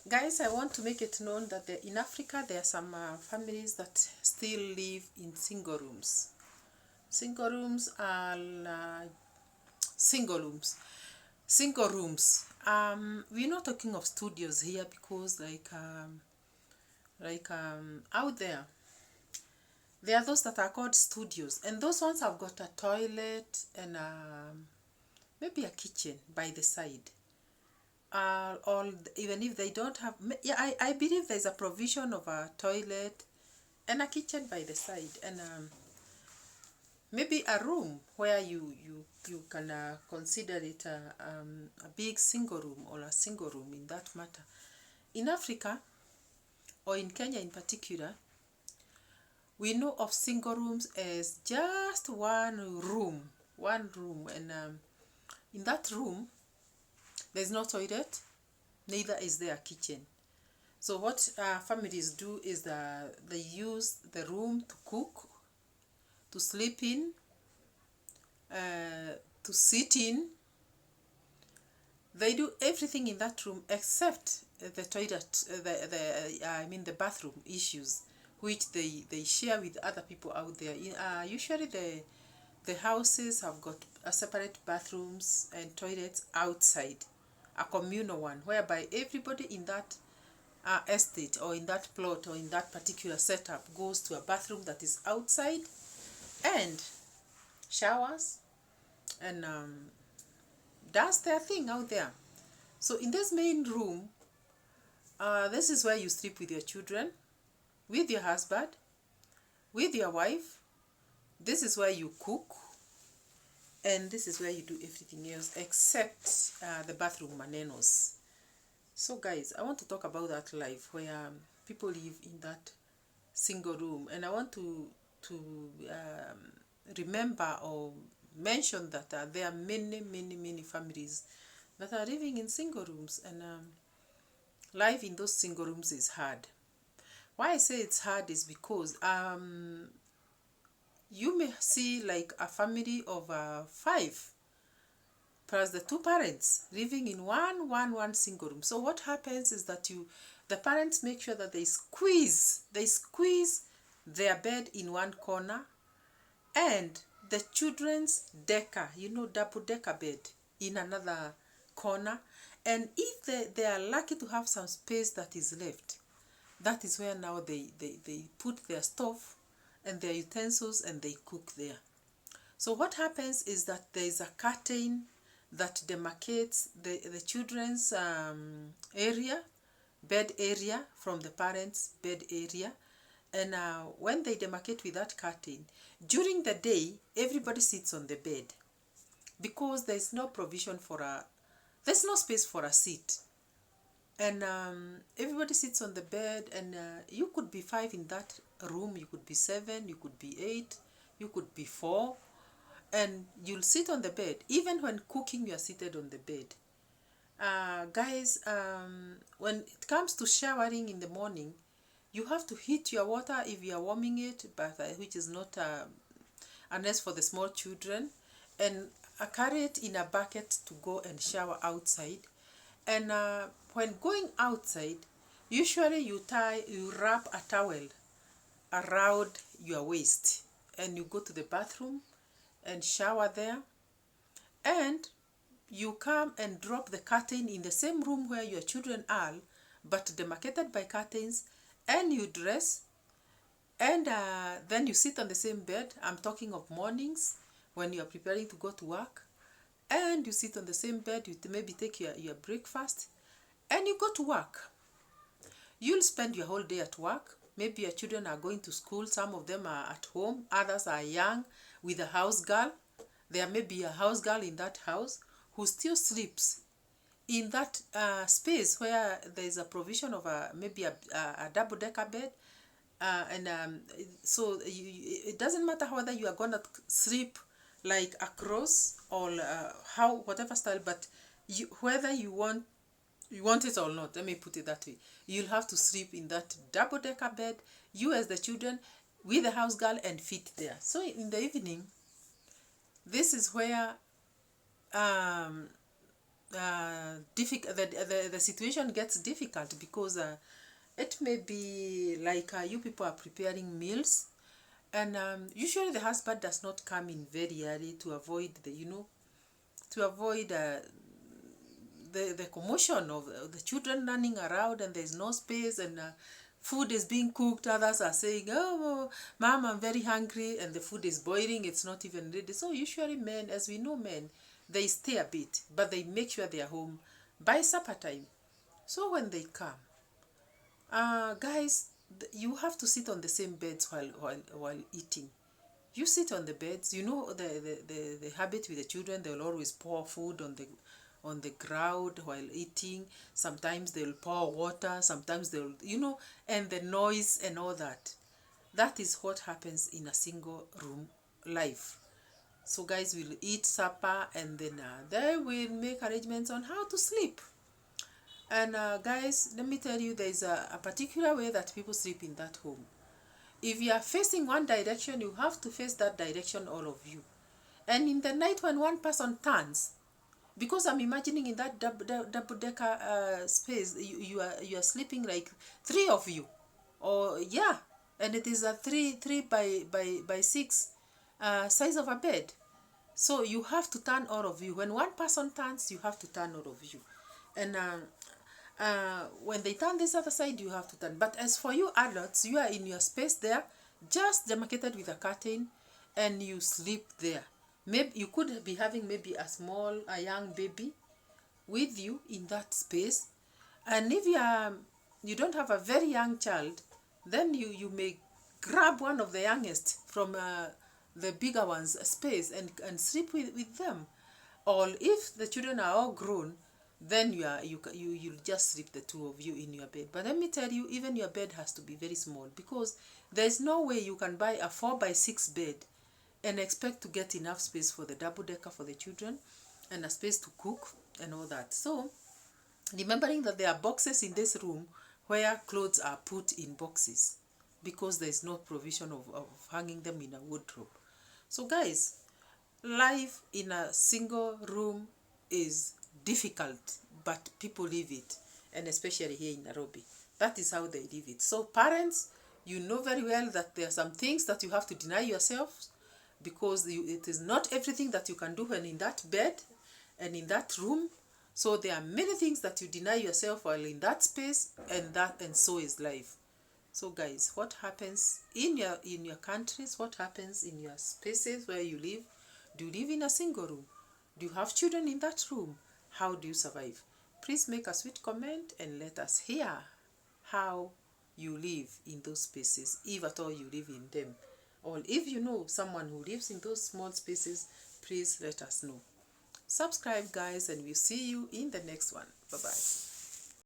Guys, I want to make it known that in Africa there are some families that still live in single rooms. Single rooms are single rooms. Single rooms. We're not talking of studios here because out there are those that are called studios, and those ones have got a toilet and maybe a kitchen by the side. Or even if they don't have, yeah, I believe there's a provision of a toilet and a kitchen by the side, and maybe a room where you can consider it a big single room or a single room in that matter. In Africa, or in Kenya in particular, we know of single rooms as just one room, and in that room there's no toilet, neither is there a kitchen. So what families do is that they use the room to cook, to sleep in, to sit in. They do everything in that room except the toilet, the bathroom issues, which they share with other people out there. Usually the houses have got separate bathrooms and toilets outside, a communal one, whereby everybody in that estate or in that plot or in that particular setup goes to a bathroom that is outside and showers and does their thing out there. So in this main room, this is where you sleep with your children, with your husband, with your wife. This is where you cook, and this is where you do everything else except the bathroom manenos. So guys, I want to talk about that life where people live in that single room, and I want to remember or mention that there are many families that are living in single rooms, and life in those single rooms is hard. Why I say it's hard is because you may see like a family of 5 plus the 2 parents living in one single room. So what happens is that the parents make sure that they squeeze their bed in one corner, and the children's decker, double decker bed, in another corner. And if they are lucky to have some space that is left, that is where now they put their stove and their utensils and they cook there. So what happens is that there is a curtain that demarcates the children's area, bed area, from the parents' bed area. And when they demarcate with that curtain, during the day, everybody sits on the bed because there's no provision there's no space for a seat. And everybody sits on the bed, and you could be 5 in that room, you could be 7, you could be 8, you could be 4, and you'll sit on the bed. Even when cooking, you're seated on the bed. Guys, when it comes to showering in the morning, you have to heat your water if you are warming it, but which is not unless for the small children, and carry it in a bucket to go and shower outside. And when going outside, usually you wrap a towel around your waist, and you go to the bathroom and shower there, and you come and drop the curtain in the same room where your children are, but demarcated by curtains, and you dress, and then you sit on the same bed. I'm talking of mornings when you are preparing to go to work, and you sit on the same bed, you maybe take your breakfast, and you go to work. You'll spend your whole day at work. Maybe your children are going to school, some of them are at home, others are young with a house girl. There may be a house girl in that house who still sleeps in that space where there is a provision of maybe a double-decker bed. So it doesn't matter whether you are going to sleep like across or whatever style, but whether you want it or not, let me put it that way, you'll have to sleep in that double-decker bed, you as the children, with the house girl, and fit there. So in the evening, this is where the situation gets difficult because it may be like you people are preparing meals, and usually the husband does not come in very early to avoid the commotion of the children running around, and there's no space, and food is being cooked. Others are saying, oh, mom, I'm very hungry, and the food is boiling, it's not even ready. So usually men, as we know, men, they stay a bit, but they make sure they are home by supper time. So when they come, guys, you have to sit on the same beds while eating. You sit on the beds. You know the habit with the children, they'll always pour food on the ground while eating. Sometimes they'll pour water, sometimes they'll, and the noise and all that. That is what happens in a single room life. So guys will eat supper, and then they will make arrangements on how to sleep. And guys, let me tell you, there's a particular way that people sleep in that home. If you are facing one direction, you have to face that direction, all of you. And in the night when one person turns, because I'm imagining in that double decker space, you are sleeping like three of you, or yeah, and it is a three by six size of a bed. So you have to turn, all of you. When one person turns, you have to turn, all of you. And when they turn this other side, you have to turn. But as for you adults, you are in your space there, just demarcated with a curtain, and you sleep there. Maybe you could be having maybe a young baby with you in that space. And if you don't have a very young child, then you may grab one of the youngest from the bigger one's space, and sleep with them. Or if the children are all grown, then you'll just sleep, the two of you, in your bed. But let me tell you, even your bed has to be very small, because there's no way you can buy a 4x6 bed and expect to get enough space for the double decker for the children, and a space to cook and all that. So remembering that there are boxes in this room where clothes are put in boxes, because there is no provision of hanging them in a wardrobe. So guys, life in a single room is difficult, but people live it, and especially here in Nairobi, that is how they live it. So parents, you know very well that there are some things that you have to deny yourselves, because it is not everything that you can do when in that bed and in that room. So there are many things that you deny yourself while in that space, and so is life. So guys, what happens in your countries? What happens in your spaces where you live? Do you live in a single room? Do you have children in that room? How do you survive? Please make a sweet comment and let us hear how you live in those spaces, if at all you live in them. Or if you know someone who lives in those small spaces, please let us know. Subscribe guys, and we'll see you in the next one. Bye bye.